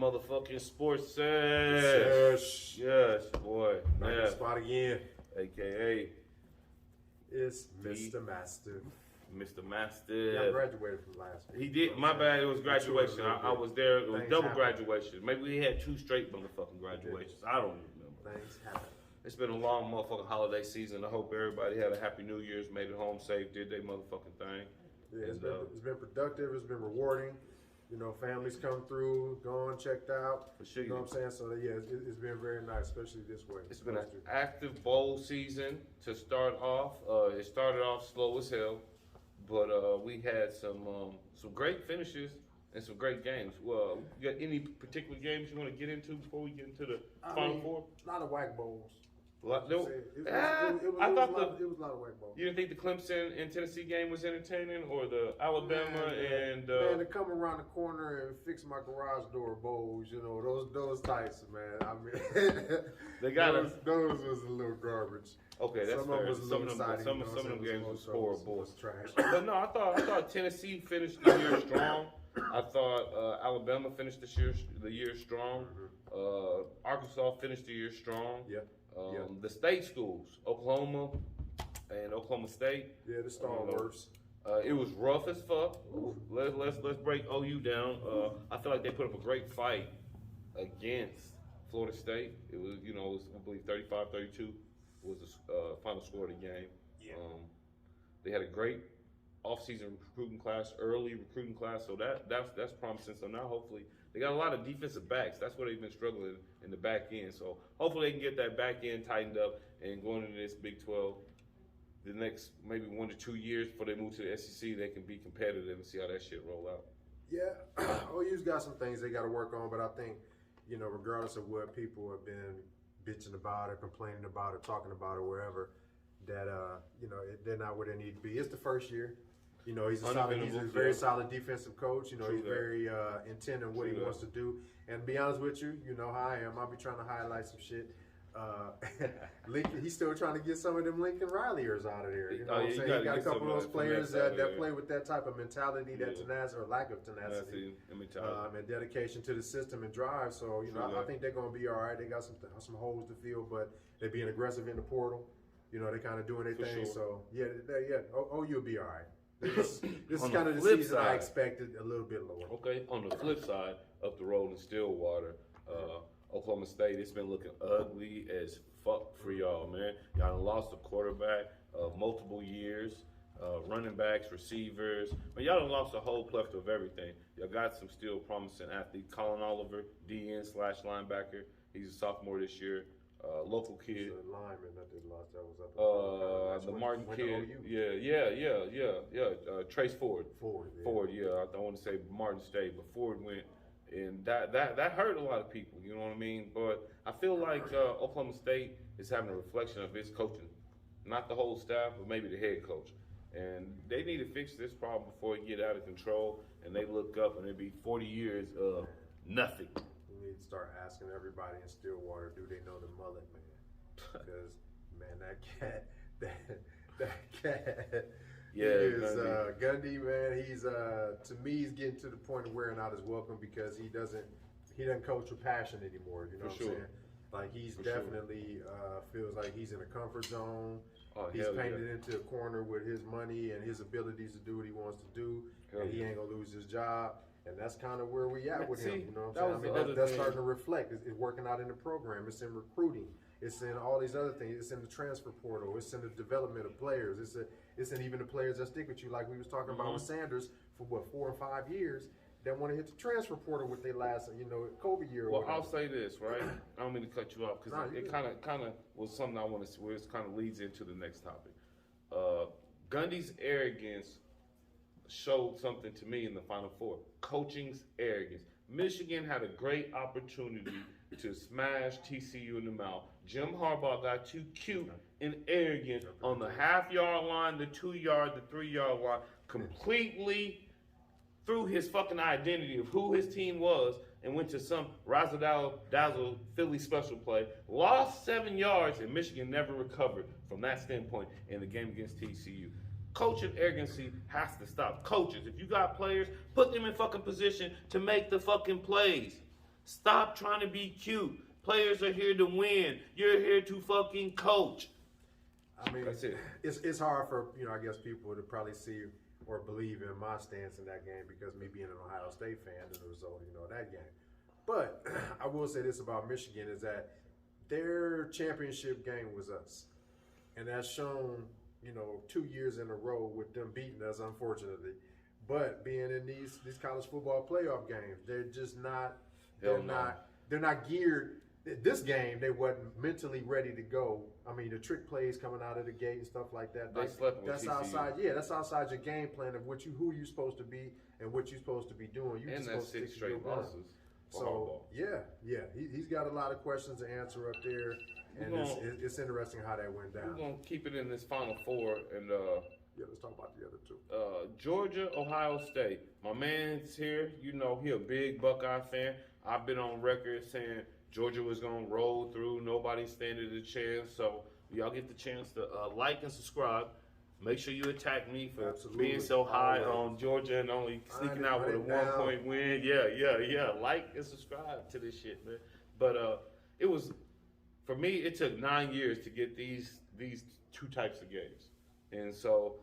motherfucking sports Sesh. Yes, boy. Back in the spot again. AKA It's Mr. Master. Mr. Master. Yeah, I graduated from last week. He did. My bad. It was graduation. I was there. It was Things double happen. graduation. Maybe we had 2 straight motherfucking graduations. I don't remember. Things happen. It's been a long motherfucking holiday season. I hope everybody had a happy New Year's, made it home safe, did their motherfucking thing. Yeah, it's been productive. It's been rewarding. You know, families come through, gone, checked out. For sure. You know what I'm saying? So, yeah, it's been very nice, especially this way. It's been an active bowl season to start off. It started off slow as hell, but we had some great finishes and some great games. Well, you got any particular games you want to get into before we get into the Final Four? A lot of whack bowls. It was a lot of whack bowls. You didn't think the Clemson and Tennessee game was entertaining, or the Alabama and man, to come around the corner and fix my garage door bowls, you know, those types, man. I mean, they got those was a little garbage. Okay, that's some fair. Of some of them games was horrible. Was trash. But no, I thought Tennessee finished the year strong. I thought Alabama finished the year strong. Arkansas finished the year strong. Yeah. The state schools, Oklahoma and Oklahoma State. Yeah, the stalwarts. It was rough as fuck. Let's break OU down. I feel like they put up a great fight against Florida State. It was, I believe 35-32 was the final score of the game. Yeah. They had a great off-season early recruiting class, so that's promising. So now hopefully they got a lot of defensive backs. That's where they've been struggling in the back end. So hopefully they can get that back end tightened up and going into this Big 12, the next maybe 1 to 2 years before they move to the SEC, they can be competitive and see how that shit roll out. Yeah, OU's got some things they got to work on, but I think, regardless of what people have been bitching about or complaining about or talking about or wherever, that, they're not where they need to be. It's the first year. He's a very solid defensive coach. He's very intent on what he wants to do. And to be honest with you, you know how I am. I'll be trying to highlight some shit. Lincoln, he's still trying to get some of them Lincoln Rileyers out of there. You know what I'm saying? He got a couple of those players that play with that type of mentality, that tenacity or lack of tenacity, and dedication to the system and drive. So, I think they're going to be all right. They got some holes to fill, but they're being aggressive in the portal. They're kind of doing their thing. Sure. So, OU will be all right. This is kind of the season I expected, a little bit lower. Okay, on the flip side, up the road in Stillwater, Oklahoma State, it's been looking ugly as fuck for y'all, man. Y'all done lost a quarterback multiple years, running backs, receivers. But y'all done lost a whole plethora of everything. Y'all got some still promising athletes. Colin Oliver, DN/linebacker. He's a sophomore this year. Local kid. The lineman that they lost, that was up. The Martin kid. Yeah. Trace Ford. Ford, yeah. I want to say Martin State, but Ford went, and that hurt a lot of people. You know what I mean? But I feel like Oklahoma State is having a reflection of its coaching, not the whole staff, but maybe the head coach. And they need to fix this problem before it get out of control, and they look up and it'd be 40 years of nothing. We need to start asking everybody in Stillwater, do they know the mullet man? Because, man, that cat is Gundy, man. He's to me, he's getting to the point of wearing out his welcome because he doesn't coach with passion anymore. You know what I'm saying? Like he's definitely feels like he's in a comfort zone. He's painted into a corner with his money and his abilities to do what he wants to do, and he ain't gonna lose his job. And that's kind of where we at with him. You know what I'm saying? I mean, that's starting to reflect. It's working out in the program. It's in recruiting. It's in all these other things. It's in the transfer portal. It's in the development of players. It's in even the players that stick with you, like we was talking about with Sanders for 4 or 5 years, that want to hit the transfer portal with their last, COVID year. Well, I'll say this, right? I don't mean to cut you off because it kind of was something I want to see where it kind of leads into the next topic. Gundy's arrogance showed something to me in the Final Four. Coaching's arrogance. Michigan had a great opportunity to smash TCU in the mouth. Jim Harbaugh got too cute and arrogant on the half-yard line, the 2-yard, the 3-yard line, completely threw his fucking identity of who his team was and went to some razzle-dazzle Philly special play, lost 7 yards, and Michigan never recovered from that standpoint in the game against TCU. Coaching arrogancy has to stop. Coaches, if you got players, put them in fucking position to make the fucking plays. Stop trying to be cute. Players are here to win. You're here to fucking coach. I mean, it's hard for, I guess people to probably see or believe in my stance in that game because me being an Ohio State fan as a result, of that game. But I will say this about Michigan is that their championship game was us. And that's shown, 2 years in a row with them beating us, unfortunately. But being in these college football playoff games, they're just not, they're not geared. This game, they wasn't mentally ready to go. I mean, the trick plays coming out of the gate and stuff like that. That's outside. Yeah, that's outside your game plan of who you're supposed to be and what you're supposed to be doing. And that's 6 straight losses. So he's got a lot of questions to answer up there, and it's interesting how that went down. We're gonna keep it in this Final Four, and let's talk about the other two. Georgia, Ohio State. My man's here. He a big Buckeye fan. I've been on record saying Georgia was gonna roll through. Nobody standing a chance. So y'all get the chance to like and subscribe. Make sure you attack me for being so high on Georgia and only sneaking out with a 1-point win. Yeah. Like and subscribe to this shit, man. But it was, for me, it took 9 years to get these two types of games. And so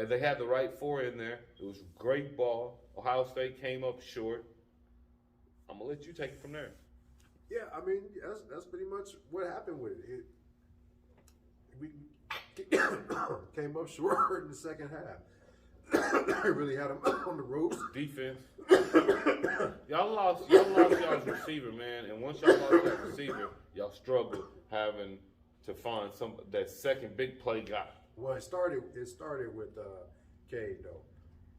they had the right 4 in there. It was great ball. Ohio State came up short. I'm going to let you take it from there. Yeah, I mean, that's pretty much what happened with it. We came up short in the second half. Really had them on the ropes. Defense. y'all lost y'all's receiver, man. And once y'all lost that receiver, y'all struggled having to find that second big play guy. Well, it started with Cade though.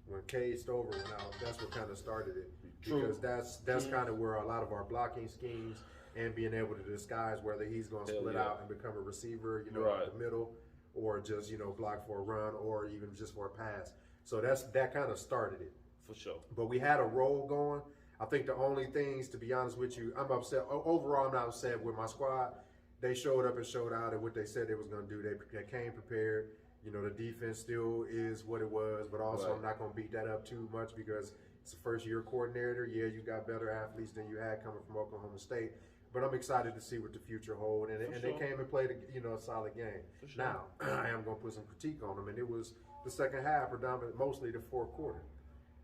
When Cade Stover went out, that's what kind of started it. Because that's kind of where a lot of our blocking schemes and being able to disguise whether he's going to split out and become a receiver, in the middle, or just block for a run, or even just for a pass. So that kind of started it. For sure. But we had a roll going. I think the only things, to be honest with you, I'm upset. Overall, I'm not upset with my squad. They showed up and showed out at what they said they was going to do. They came prepared. The defense still is what it was, but also I'm not going to beat that up too much because it's a first-year coordinator. Yeah, you got better athletes than you had coming from Oklahoma State. But I'm excited to see what the future holds. And they came and played a solid game. Sure. Now, I am going to put some critique on them, and it was the second half, mostly the fourth quarter.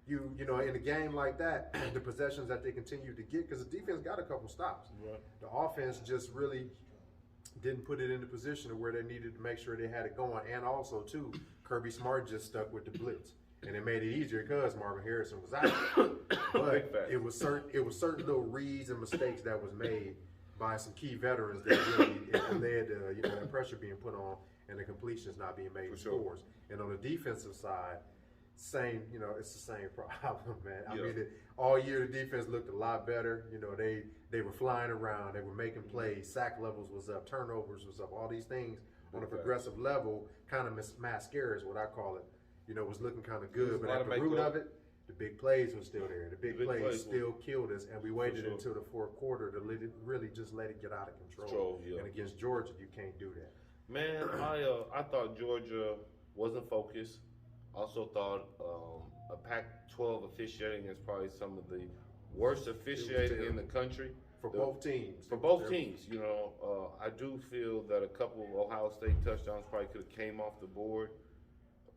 In a game like that, the possessions that they continue to get, because the defense got a couple stops. Right. The offense just really didn't put it in the position of where they needed to make sure they had it going. And also, too, Kirby Smart just stuck with the blitz. And it made it easier because Marvin Harrison was out. But it was certain little reads and mistakes that was made by some key veterans that really led to that pressure being put on and the completions not being made with scores. And on the defensive side, it's the same problem, man. I mean, all year the defense looked a lot better. They were flying around, they were making plays, sack levels was up, turnovers was up, all these things on a progressive level, kind of mascara is what I call it. Was looking kind of good, but at the root of it, the big plays were still there. The big plays still killed us, and we waited until the fourth quarter to really just let it get out of control. And against Georgia, you can't do that. Man, I thought Georgia wasn't focused. Also thought a Pac-12 officiating is probably some of the worst officiating in the country. For both teams. I do feel that a couple of Ohio State touchdowns probably could have came off the board.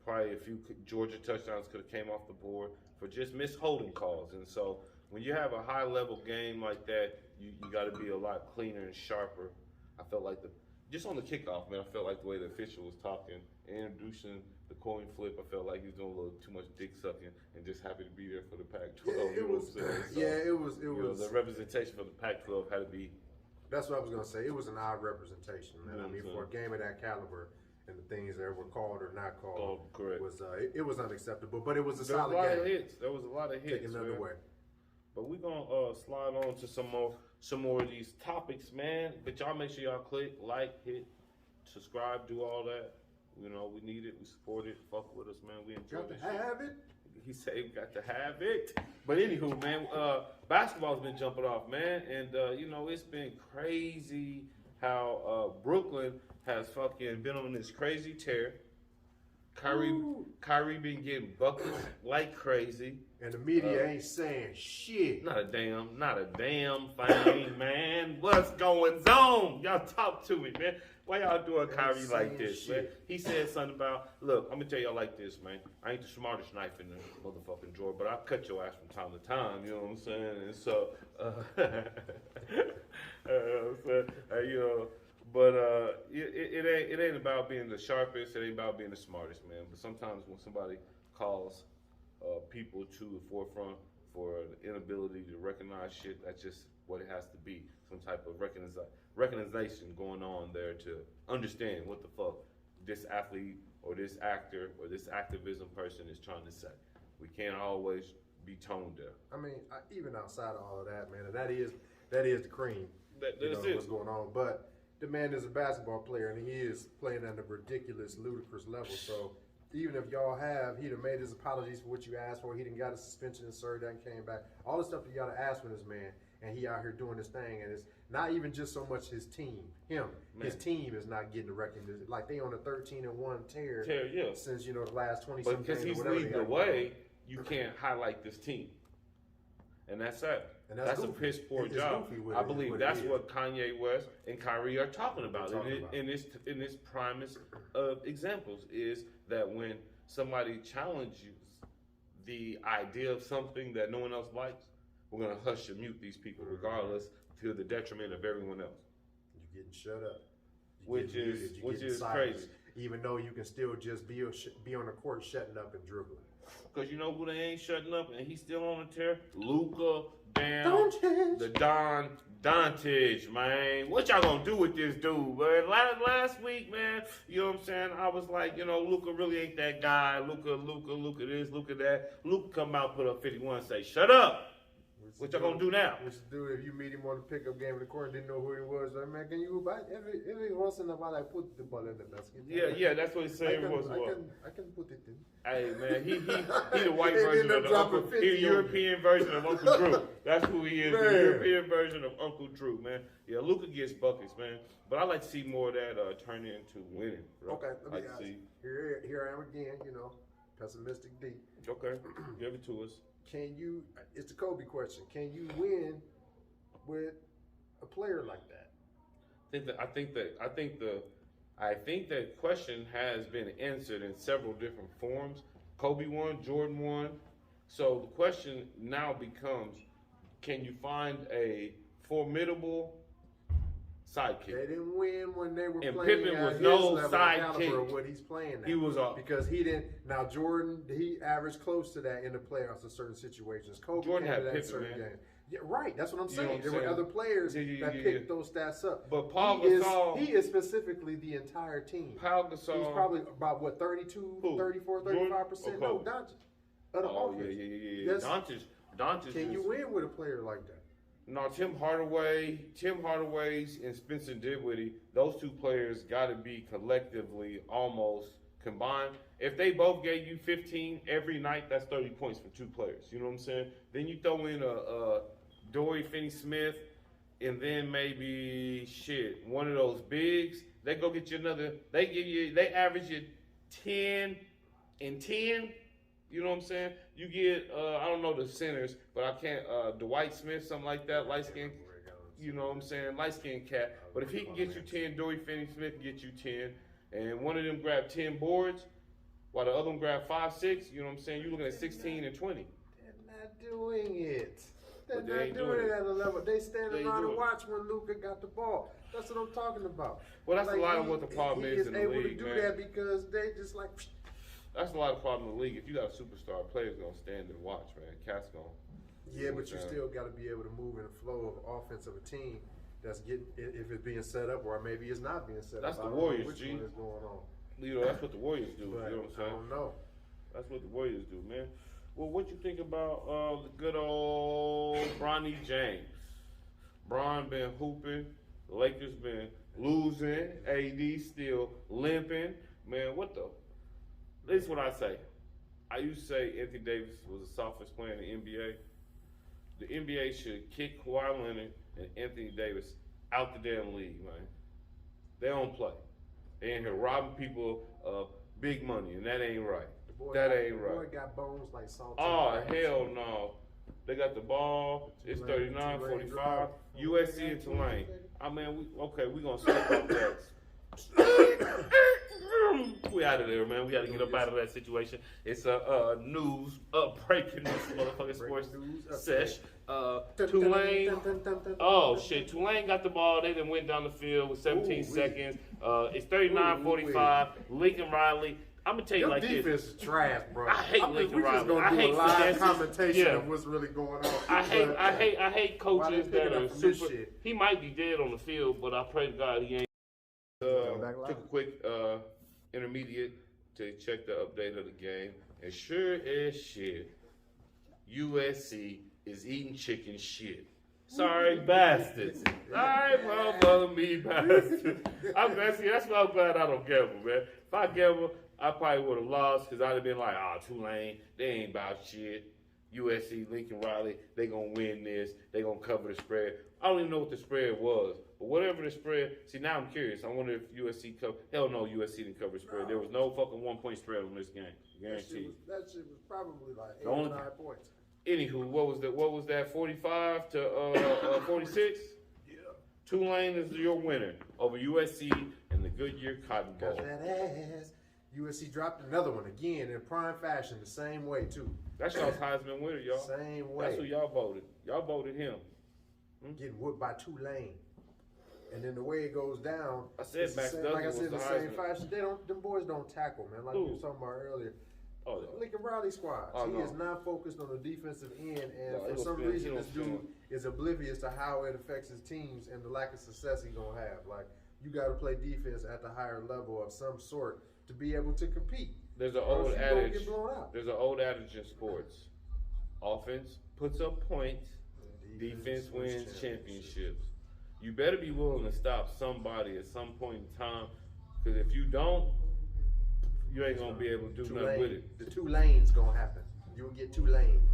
Probably a few Georgia touchdowns could have came off the board for just missed holding calls. And so when you have a high-level game like that, you got to be a lot cleaner and sharper. I felt like just on the kickoff, man, I felt like the way the official was talking, introducing the coin flip, I felt like he was doing a little too much dick sucking and just happy to be there for the Pac-12. It was. The representation for the Pac-12 had to be. That's what I was going to say. It was an odd representation, man. I mean, for a game of that caliber, and the things that were called or not called was it was unacceptable. But it was a solid game. There was a lot of hits. Taking none away. But we're gonna slide on to some more of these topics, man. But y'all make sure y'all click, like, hit, subscribe, do all that. We need it. We support it. Fuck with us, man. We enjoy it. Got to have it. He said we got to have it. But anywho, man, basketball's been jumping off, man, and it's been crazy how Brooklyn has fucking been on this crazy tear. Kyrie been getting buckets like crazy. And the media ain't saying shit. Not a damn thing, man. What's going on? Y'all talk to me, man. Why y'all doing Kyrie like this, man? He said something about, look, I'm going to tell y'all like this, man. I ain't the smartest knife in the motherfucking drawer, but I'll cut your ass from time to time, you know what I'm saying? And so, it ain't about being the sharpest, it ain't about being the smartest, man. But sometimes when somebody calls people to the forefront for the inability to recognize shit, that's just what it has to be. Some type of recognition going on there to understand what the fuck this athlete or this actor or this activism person is trying to say. We can't always be tone deaf. I mean, even outside of all of that, man, and that is the cream. What's going on. But the man is a basketball player, and he is playing at a ridiculous, ludicrous level. So even if y'all he'd have made his apologies for what you asked for. He done got a suspension and served that and came back. All the stuff that y'all asked from this man, and he out here doing his thing. And it's not even just so much his team. His team is not getting the recognition. Like they on a 13-1 tear since the last 20 something. But because he's leading the way, you can't highlight this team, and that's it. And that's a piss poor job. I believe that's what Kanye West and Kyrie are talking about. In this primest of examples is that when somebody challenges the idea of something that no one else likes, we're gonna hush and mute these people, regardless, to the detriment of everyone else. You're getting shut up. Which is crazy. Even though you can still just be on the court shutting up and dribbling. Because you know who they ain't shutting up and he's still on the tear? Luka, the Doncic, man. What y'all gonna do with this dude? But last week, man, you know what I'm saying? I was like, Luka really ain't that guy. Luka this, Luka that. Luka come out, put up 51 and say, shut up. What y'all gonna do now? What you do if you meet him on the pickup game in the court and didn't know who he was? Like, man, can you every once in a while I put the ball in the basket? Yeah, that's what he's saying. I can put it in. Hey man, he the white version of the Uncle. He the European version of Uncle Drew. That's who he is. Man. The European version of Uncle Drew, man. Yeah, Luka gets buckets, man. But I like to see more of that turn into winning. Bro. Okay, let me ask. Here I am again. Pessimistic D. Okay, give it to us. It's the Kobe question. Can you win with a player like that? I think that question has been answered in several different forms. Kobe won, Jordan won. So the question now becomes, can you find a formidable sidekick? They didn't win when they were and playing Pippen at was no his level sidekick. of what he's playing at. He was because he didn't. Now Jordan, he averaged close to that in the playoffs in certain situations. Kobe Jordan had that Pippen, in certain man. games. Yeah, right. That's what I'm saying. There were other players that picked those stats up. But Paul Gasol, he is specifically the entire team. Paul Gasol, he's probably about 32, 34, 35%. No, Doncic. Yeah. Doncic. Can you win with a player like that? No, Tim Hardaway's and Spencer Dinwiddie, those two players got to be collectively almost combined. If they both gave you 15 every night, that's 30 points for two players. You know what I'm saying? Then you throw in a Dorian Finney-Smith, and then maybe one of those bigs. They go get you another. They average you 10 and 10. You know what I'm saying? You get, I don't know the centers, but I can't, Dwight Smith, something like that, light skin, you know what I'm saying, light skin cat. But if he can get you 10, Dorian Finney-Smith can get you 10, and one of them grab 10 boards, while the other one grab 5, 6, you know what I'm saying? You're looking at 16 and 20. They're not doing it. They're not doing it at a level. They stand around and watch when Luka got the ball. That's what I'm talking about. Well, that's a lot of what the problem is in the league, man. He is able to do that because they just like... That's a lot of problem in the league. If you got a superstar, players gonna stand and watch, man. Cat's gonna. Yeah, but you still got to be able to move in the flow of offense of a team that's getting, if it's being set up or maybe it's not being set that's up. That's the Warriors, which one is going on. That's what the Warriors do. But you know what I'm saying? I don't know. That's what the Warriors do, man. Well, what you think about the good old Bronny James? Bron been hooping. The Lakers been losing. AD still limping. Man, what the? This is what I say. I used to say Anthony Davis was the softest player in the NBA. The NBA should kick Kawhi Leonard and Anthony Davis out the damn league, man. They don't play. They in here robbing people of big money, and that ain't right. The boy got bones like salt. Oh, hell no. They got the ball. It's 39-45. USC and Tulane. I mean, we gonna skip off that. We out of there, man. We got to get up out of that situation. It's a news breaking news, motherfucking sports sesh. Tulane. Oh shit! Tulane got the ball. They then went down the field with 17 seconds. It's 39-45. Lincoln Riley. I'm gonna tell you like this. Defense is trash, bro. I hate Lincoln Riley. I hate a live commentation of what's really going on. I hate coaches that are super. He might be dead on the field, but I pray to God he ain't. Took a quick intermediate to check the update of the game, and sure as shit, USC is eating chicken shit. Sorry, bastards. Sorry, motherfucker, me bastards. That's why I'm glad I don't gamble, man. If I gamble, I probably would have lost because I'd have been like, Tulane, they ain't about shit. USC, Lincoln Riley, they gonna win this. They gonna cover the spread. I don't even know what the spread was, but whatever the spread. See, now I'm curious. I wonder if USC covered. Hell no, USC didn't cover the spread. No. There was no fucking 1 point spread on this game. Guaranteed. That shit was probably like 8 or 9 points. Anywho, what was that? 45 to 46. Yeah. Tulane is your winner over USC and the Goodyear Cotton Bowl. Got that ass. USC dropped another one again in prime fashion, the same way too. That's y'all's Heisman winner, y'all. Same way. That's who y'all voted. Y'all voted him. Getting whooped by Tulane, and then the way it goes down. I said Max Duggan like I said, was the the same Heisman. fashion. Them boys don't tackle, man. Like we were talking about earlier. Oh, yeah. Lincoln Riley squad. He is not focused on the defensive end, and for some reason, this dude is oblivious to how it affects his teams and the lack of success he's gonna have. Like you got to play defense at the higher level of some sort to be able to compete. There's an old adage. There's an old adage in sports. Offense puts up points. Defense wins championships. You better be willing to stop somebody at some point in time, because if you don't, you ain't gonna be able to do nothing with it. The 2 lanes gonna happen. You'll get 2 lanes.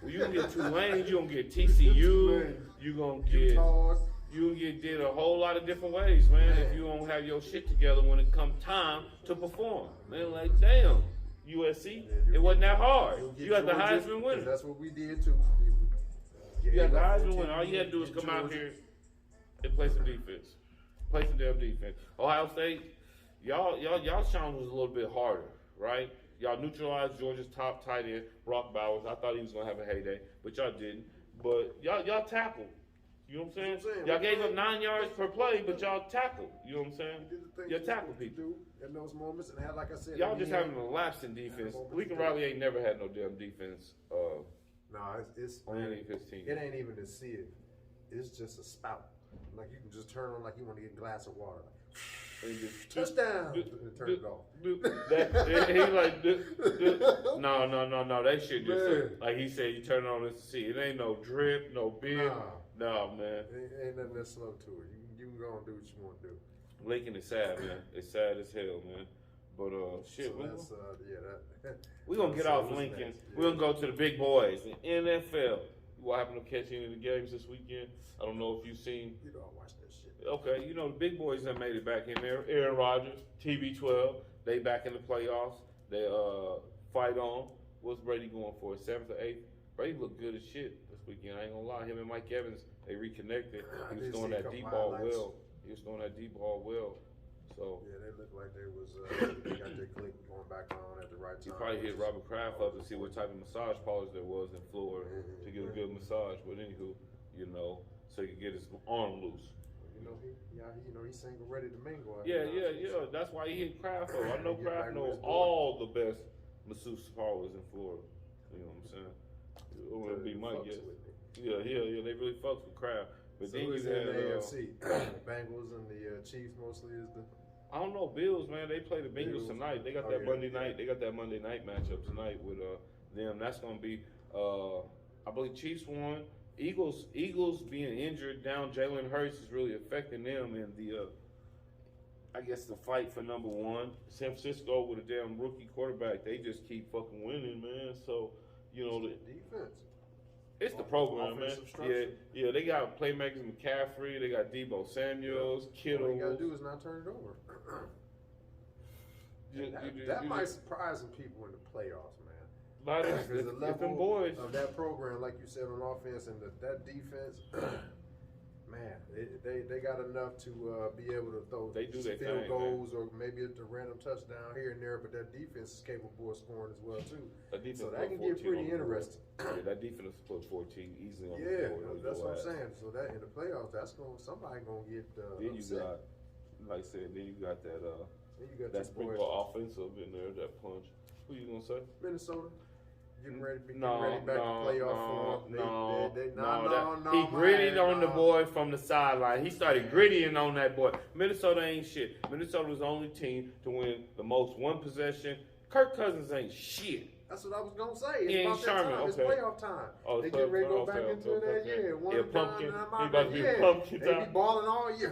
Well, you can get 2 lanes. You gonna get TCU. You gonna get. You can get did a whole lot of different ways, man. If you don't have your shit together when it comes time to perform, man. Like damn, USC, it wasn't that hard. You got the Heisman winner. That's what we did too. You got the Heisman winner. All you had to do is come out here and play some defense. Play some damn defense. Ohio State, y'all challenge was a little bit harder, right? Y'all neutralized Georgia's top tight end, Brock Bowers. I thought he was gonna have a heyday, but y'all didn't. But y'all tackled. You know what I'm saying? Y'all gave up 9 yards per play, but y'all tackled. You know what I'm saying? Y'all tackled people. In those moments, and like I said, y'all just having a lapse in defense. Lincoln Riley ain't never had no damn defense. It's on any of his teams. It ain't even a sieve. It's just a spout. Like you can just turn on like you want to get a glass of water. Touchdown! Turn it off. He's like, no. That shit just like he said. You turn it on and see. It ain't no drip, no beer. No, man. Ain't nothing that slow to it. You can go and do what you want to do. Lincoln is sad, man. It's sad as hell, man. But shit, so we're gonna get off Lincoln. We're gonna go to the big boys, the NFL. What happened to catch any of the games this weekend? I don't know if you've seen. You don't watch that shit. Okay, the big boys that made it back in there. Aaron Rodgers, TB12, they back in the playoffs. They fight on. What's Brady going for? 7th or 8th? Brady looked good as shit this weekend. I ain't gonna lie. Him and Mike Evans, they reconnected. He was throwing that deep ball well. So yeah, they looked like they was they got their click going back on at the right time. He probably hit Robert Kraft up to see what type of massage parlors there was in Florida to get a good massage. But anywho, so he could get his arm loose. He's single, ready to mingle. Yeah. That's why he hit Kraft up. I know Kraft knows all the best masseuse parlors in Florida. You know what I'm saying? It wouldn't be Mike yet. Yeah. They really fucks with Kraft. But so then who's in the AFC? The Bengals and the Chiefs mostly is the. I don't know. Bills, man. They play the Bengals tonight. They got that Monday night. They got that Monday night matchup tonight with them. That's gonna be. I believe Chiefs won. Eagles being injured down. Jalen Hurts is really affecting them in the. I guess the fight for number 1. San Francisco with a damn rookie quarterback. They just keep fucking winning, man. So the defense. It's the program, man. Yeah. They got playmakers McCaffrey. They got Debo Samuels, Kittle. All you gotta do is not turn it over. That might surprise some people in the playoffs, man. Because the level of that program, like you said, on offense and that defense, man, they got enough to be able to throw field goals or maybe a random touchdown here and there, but that defense is capable of scoring as well too. So that can get pretty interesting. Yeah, that defense put 14 easily on the board. That's what I'm saying. So that in the playoffs, somebody gonna get then upset. You got, like I said, then you got that that sprinkle offensive in there, that punch. Who you gonna say? Minnesota. Getting ready back to playoff form. He gritted on the boy from the sideline. He started grittying on that boy. Minnesota ain't shit. Minnesota was the only team to win the most one possession. Kirk Cousins ain't shit. That's what I was gonna say. It's about that time. It's playoff time. They get ready to go back into that. Pumpkin. He about to be pumpkin time. They be balling all year.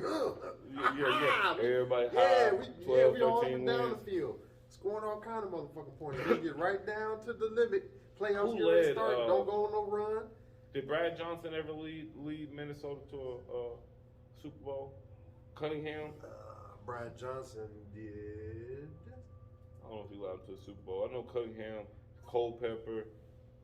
Everybody high. We all down the field, scoring all kind of motherfucking points. They get right down to the limit. Playoffs get ready to start. Don't go on no run. Did Brad Johnson ever lead Minnesota to a Super Bowl? Cunningham? Brad Johnson did. I don't know if he led him to a Super Bowl. I know Cunningham, Culpepper.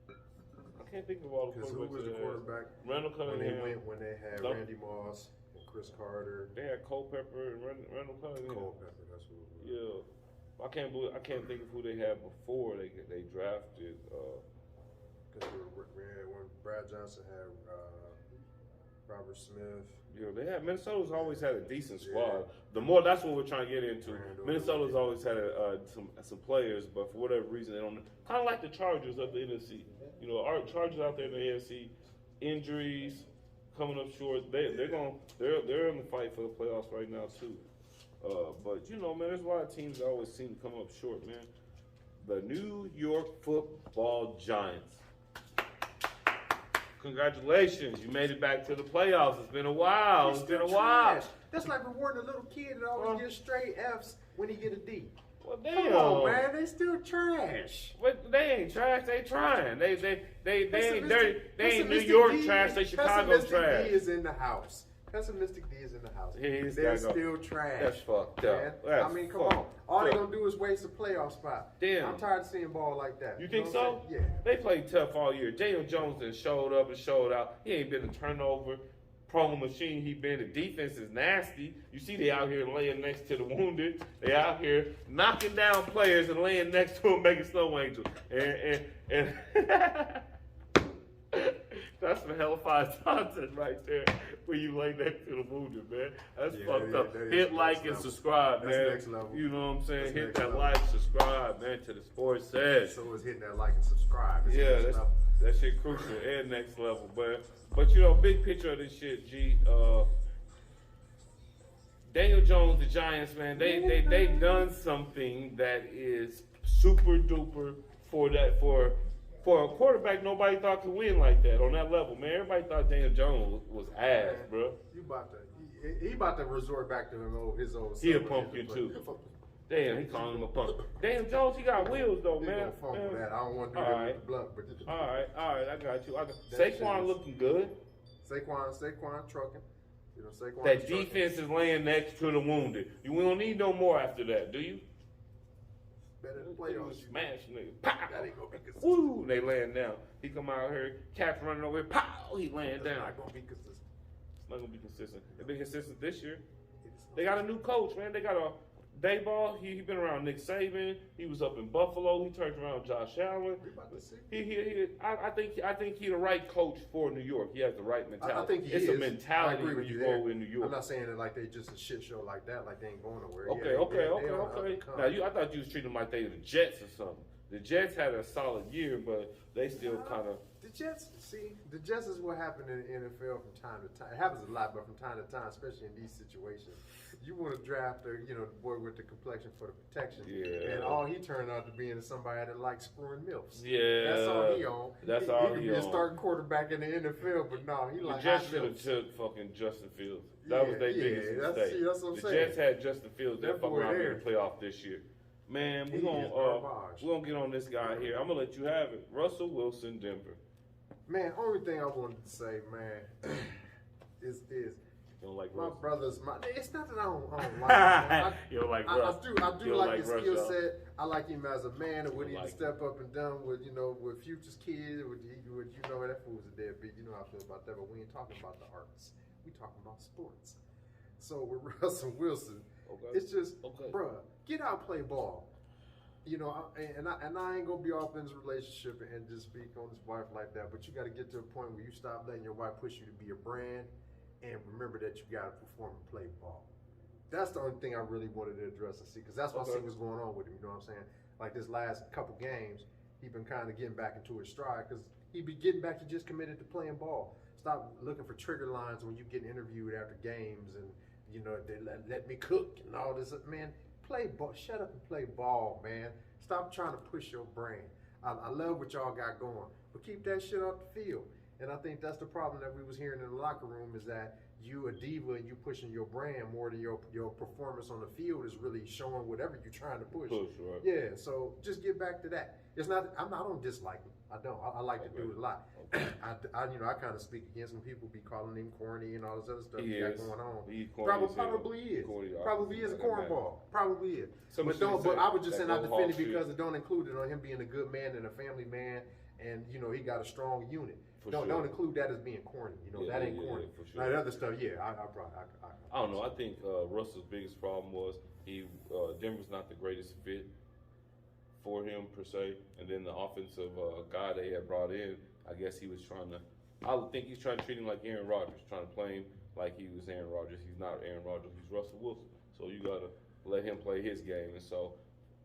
I can't think of all the quarterbacks. Who was the quarterback? Randall Cunningham. When they had Randy Moss and Chris Carter. They had Culpepper and Randall Cunningham. Culpepper, that's who it was. Yeah. I can't think of who they had before they drafted. Because when Brad Johnson had Robert Smith. Yeah, Minnesota's always had a decent squad. That's what we're trying to get into. Minnesota's always had some players, but for whatever reason they don't. Kind of like the Chargers of the NFC. Our Chargers out there in the AFC, injuries coming up short. They're in the fight for the playoffs right now too. But man, there's a lot of teams that always seem to come up short, man. The New York Football Giants. Congratulations, you made it back to the playoffs. It's been a while. Trash. That's like rewarding a little kid that always gets straight F's when he get a D. Well, damn. Come on, man, they still trash. But they ain't trash. They trying. They ain't dirty. They ain't New York trash. They Chicago trash. D is in the house. Pessimistic D is in the house. They're still trash. That's fucked up. Come on. All they're going to do is waste a playoff spot. Damn. I'm tired of seeing ball like that. You think so? Yeah. They played tough all year. Daniel Jones has showed up and showed out. He ain't been a turnover prone machine. He been. The defense is nasty. You see they out here laying next to the wounded. They out here knocking down players and laying next to them, making snow angels. And that's some hellfire content right there. Where you lay next to the wounded, man. That's fucked up. Hit like and subscribe, man. That's next level. You know what I'm saying? Hit that like, subscribe, man, to the Sports Sesh. So is hitting that like and subscribe. That shit crucial and next level. But big picture of this shit, G. Daniel Jones, the Giants, man, they've done something that is super duper for a quarterback nobody thought could win like that on that level, man. Everybody thought Daniel Jones was ass, bro. He about to resort back to his old. He a pumpkin too. Damn, he calling him a pumpkin. Daniel Jones, he got wheels though, man. That. I don't want to do that with the blunt, but all right, I got you. Saquon looking good. Saquon trucking. Saquon. That defense is laying next to the wounded. We don't need no more after that, do you? Better than playoffs. Smash nigga. Pow! That ain't gonna be consistent. Woo! They laying down. He come out here, Cap's running over here. Pow! He laying down. Not gonna be consistent. It's not gonna be consistent. They've been consistent this year. They got a new coach, man. They got a Dayball. He been around Nick Saban. He was up in Buffalo. He turned around Josh Allen. I think he the right coach for New York. He has the right mentality. I think he it's a mentality when you go in New York. I'm not saying that like they just a shit show like that, like they ain't going nowhere. Okay. Now I thought you was treating them like they were the Jets or something. The Jets had a solid year, but they still kind of. The Jets is what happened in the NFL from time to time. It happens a lot, but from time to time, especially in these situations, you want to draft the boy with the complexion for the protection. Yeah. And all he turned out to be is somebody that likes screwing milfs. Yeah. That's all he on. That's all he on. He could be a starting quarterback in the NFL, but no, he like. The Jets should have took fucking Justin Fields. That was their biggest mistake. That's what I'm saying. The Jets had Justin Fields. They're fucking around in the playoff this year. Man, we're gonna get on this guy here. I'm gonna let you have it. Russell Wilson, Denver. Man, only thing I wanted to say, man, is You don't like my Russell? brothers. It's not that I don't like him. You don't like I Russell? I do like his Russ, skill y'all? set. I like him as a man and what he like step up and done with, with Future's kid. With that fool's a deadbeat. You know how I feel about that. But we ain't talking about the arts. We talking about sports. So with Russell Wilson, it's just, bruh, get out and play ball. I ain't gonna be off in this relationship and just speak on his wife like that. But you got to get to a point where you stop letting your wife push you to be a brand, and remember that you got to perform and play ball. That's the only thing I really wanted to address and see, because that's what I see what's going on with him. You know what I'm saying? Like this last couple games, he been kind of getting back into his stride because he be getting back to just committed to playing ball. Stop looking for trigger lines when you get interviewed after games and they let me cook and all this. Man, play ball. Shut up and play ball, man. Stop trying to push your brand. I love what y'all got going, but keep that shit off the field. And I think that's the problem that we was hearing in the locker room, is that you a diva and you pushing your brand more than your performance on the field is really showing whatever you're trying to push. Right. Yeah, so just get back to that. It's not. I don't dislike him. I don't. I like to do it a lot. I kind of speak against when people be calling him corny and all this other stuff he got going on. Probably is. Probably is a cornball. Probably is. But I was just saying I defend it because it don't include it on him being a good man and a family man, and he got a strong unit. Don't include that as being corny. That ain't corny. For sure. Now, the other stuff, I don't know. I think Russell's biggest problem was Denver's not the greatest fit for him per se, and then the offensive guy they had brought in, I guess he was trying to. I would think he's trying to treat him like Aaron Rodgers, trying to play him like he was Aaron Rodgers. He's not Aaron Rodgers. He's Russell Wilson. So you gotta let him play his game. And so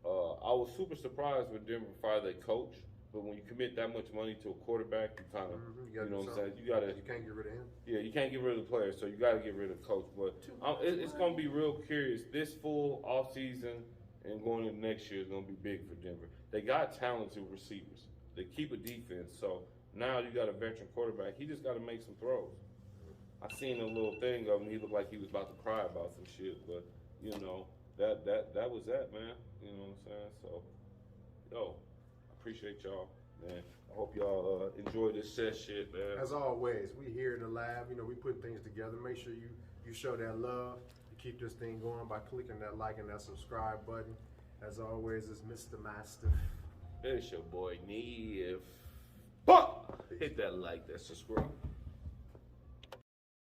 I was super surprised when Denver fired their coach. But when you commit that much money to a quarterback, you kind of, you know what I'm saying? You can't get rid of him. Yeah, you can't get rid of the player, so you got to get rid of the coach. But it's going to be real curious. This full off season and going into next year is going to be big for Denver. They got talented receivers. They keep a defense. So now you got a veteran quarterback. He just got to make some throws. I seen a little thing of him. He looked like he was about to cry about some shit. But that was that, man. You know what I'm saying? So, appreciate y'all, man. I hope y'all enjoy this Sesh shit, man. As always, we here in the lab. We put things together. Make sure you show that love. You keep this thing going by clicking that like and that subscribe button. As always, it's Mr. Mastiff. It's your boy Neve. Hit that like, that subscribe.